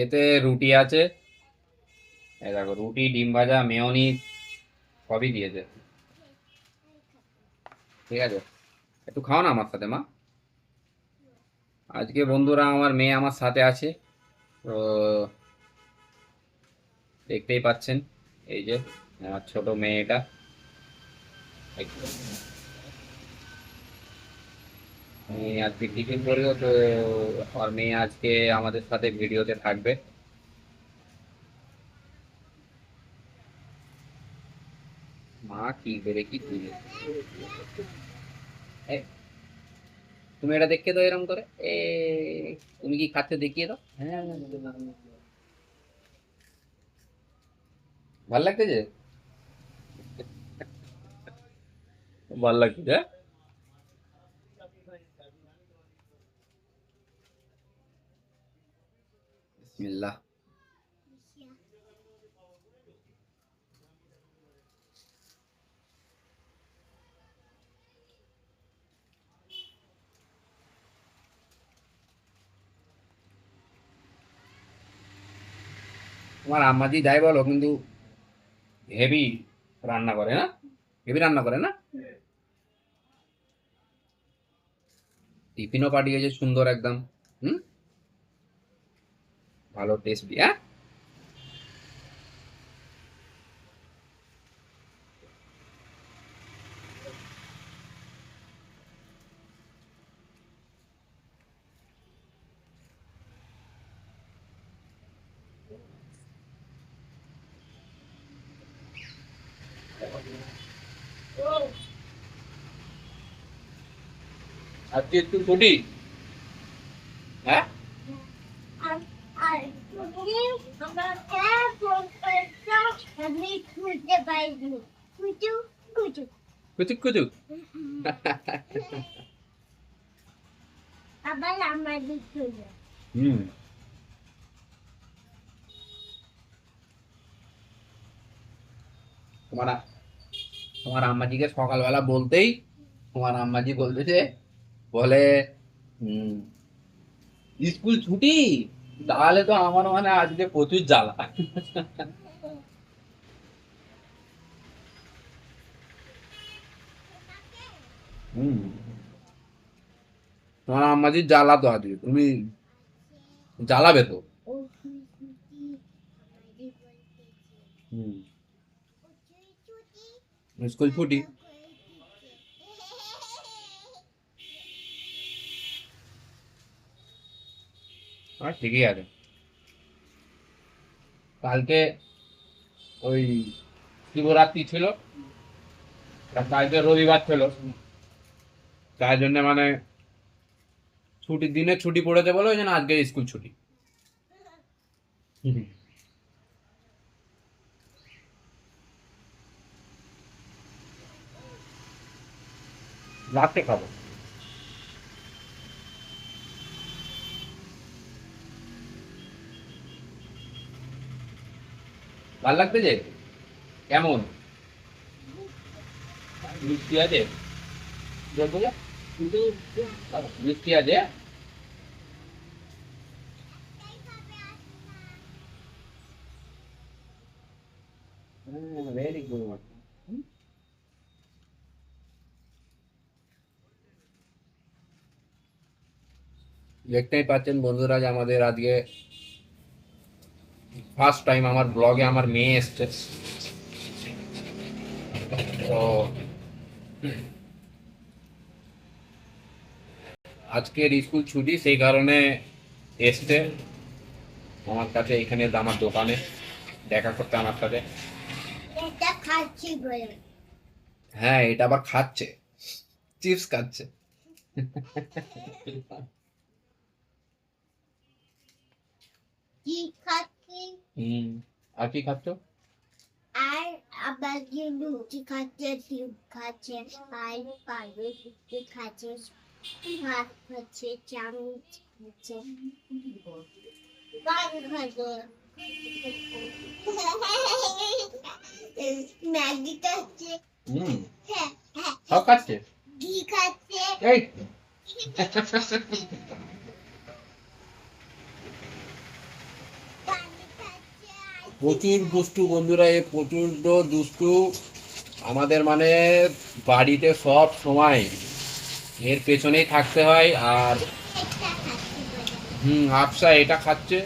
এতে রুটি আছে, এই দেখো রুটি, ডিম ভাজা, মেয়োনিজ সবই দিয়েছে। ঠিক আছে, একটু খাও না আমার সাথে মা। আজকে বন্ধুরা আমার মেয়ে আমার সাথে আছে, তো দেখতেই পাচ্ছেন, এই যে আমার ছোট মেয়েটা। মেয়ে আজকে টিফিন করলো তো, আর মেয়ে আজকে আমাদের সাথে ভিডিওতে থাকবে। মা কি করে কি তুলে, এ, তুমি এটা দেখিয়ে দাও এরকম করে, এ তুমি কি খাচ্ছে দেখিয়ে দাও। হ্যাঁ, ভাল লাগতেছে, ভাল লাগতেছে, হ্যাঁ? বিসমিল্লাহ। তোমার আম্মাজি যাই বলো কিন্তু হেভি রান্না করে না, হেভি রান্না করে না। টিফিনও পাঠিয়েছে সুন্দর একদম। হুম, ভালো টেস্টি, হ্যাঁ। আজকে একটু ছুটি, হ্যাঁ। কুচুক কুচুক। হুম, তোমার তোমার আম্মাজিকে সকালবেলা বলতেই তোমার আম্মাজি বলতেছে, বলে হুম, স্কুল ছুটি, তাহলে তো আমার মানে আজকে প্রচুর জ্বালা। হুম, তোমার আম্মাজির জ্বালা তো আজকে তুমি জ্বালাবে তো। হুম, স্কুল ছুটি। ঠিকই আছে। কালকে ওই শিবরাত্রি ছিল, আর কালকে রবিবার ছিল, তাই জন্য মানে ছুটির দিনে ছুটি পড়েছে বলে ওই জন্য আজকে স্কুল ছুটি। হুম, রাতে খাবো। ভাল লাগছে যে, কেমন মিষ্টি আছে, দেখো যে, কিন্তু মিষ্টি আছে। Very good. দেখতেই পাচ্ছেন বন্ধুরা যে আমাদের আজকে ফার্স্ট টাইম আমার ব্লগে আমার মেয়ে এসছে, তো আজকের স্কুল ছুটি সেই কারণে এসছে আমার কাছে, এখানে আমার দোকানে দেখা করতে আমার সাথে। হ্যাঁ, এটা আবার খাচ্ছে, চিপস খাচ্ছে। হুম, আর কি খাচ্ছ? হুম, সব খাচ্ছে, এই। প্রচুর দুষ্টু বন্ধুরা, এ প্রচুর দুষ্টু। আমাদের মানে বাড়িতে সব সময় এর পেছনেই থাকতে হয়। আর আফসা এটা খাচ্ছে।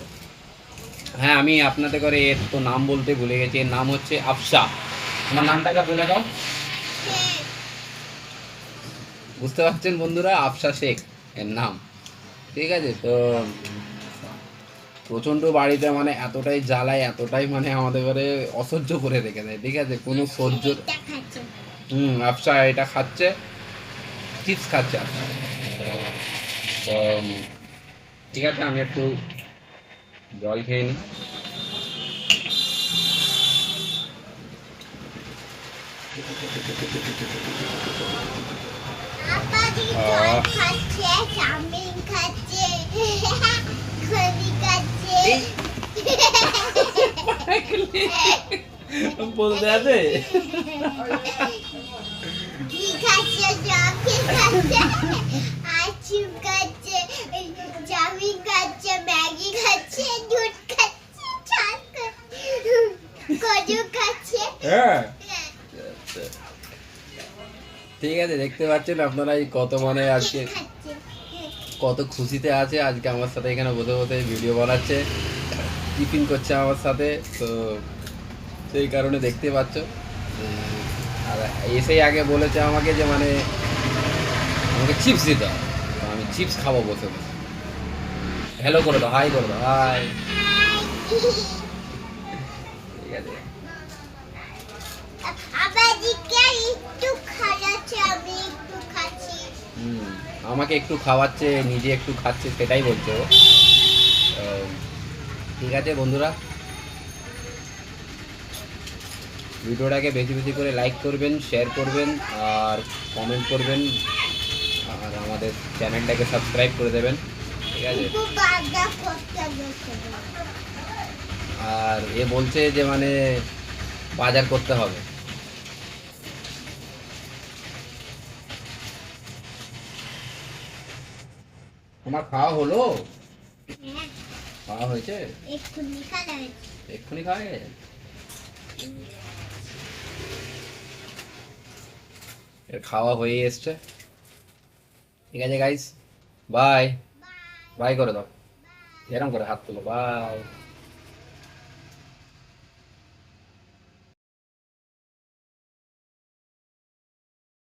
হ্যাঁ, আমি আপনাদের করে এর তো নাম বলতে ভুলে গেছি। এর নাম হচ্ছে আফসা। আমার নামটাকে বলে দাও। বুঝতে পারছেন বন্ধুরা, আফসা শেখ এর নাম। ঠিক আছে, তো প্রচণ্ড বাড়িতে মানে এতটাই জ্বালায়, এতটাই মানে আমাদের ঘরে অসহ্য করে রেখে দেয়। ঠিক আছে, কোনো সহ্য। আফসা এটা খাচ্ছে, চিপস খাচ্ছে আফসা। তো ঠিক আছে, আমি একটু জল খেয়ে নিই। বলতে আছে ম্যাগি খাচ্ছে, দুধ খাচ্ছে, চাল খাচ্ছে, কচু খাচ্ছে। হ্যাঁ, ঠিক আছে, দেখতে পাচ্ছেন আপনারা এই কত মানে আজকে কত খুশিতে আছে। আজকে আমার সাথে এখানে বসে বসে ভিডিও বানাচ্ছে, টিফিন করছে আমার সাথে। তো সেই কারণে দেখতে পাচ্ছ। আর এসেই আগে বলেছে আমাকে যে মানে আমাকে চিপস দিতে হবে। তো আমি চিপস খাবো বসে বসে। হ্যালো করে দাও, হাই করে দাও, হাই। ঠিক আছে, আমাকে একটু খাওয়াচ্ছে, নিজে একটু খাচ্ছে, সেটাই বলছে ও। ঠিক আছে বন্ধুরা, ভিডিওটাকে বেশি বেশি করে লাইক করবেন, শেয়ার করবেন, আর কমেন্ট করবেন, আর আমাদের চ্যানেলটাকে সাবস্ক্রাইব করে দেবেন। ঠিক আছে, আর এ বলছে যে মানে বাজার করতে হবে। তোমার খাওয়া হলো? খাওয়া হয়েছে? এক্ষুনি খাওয়া গেছে? এর খাওয়া হয়ে এসছে। ঠিক আছে গাইস, বাই। বাই করে দাও, এরকম করে হাত তুলো, বাই।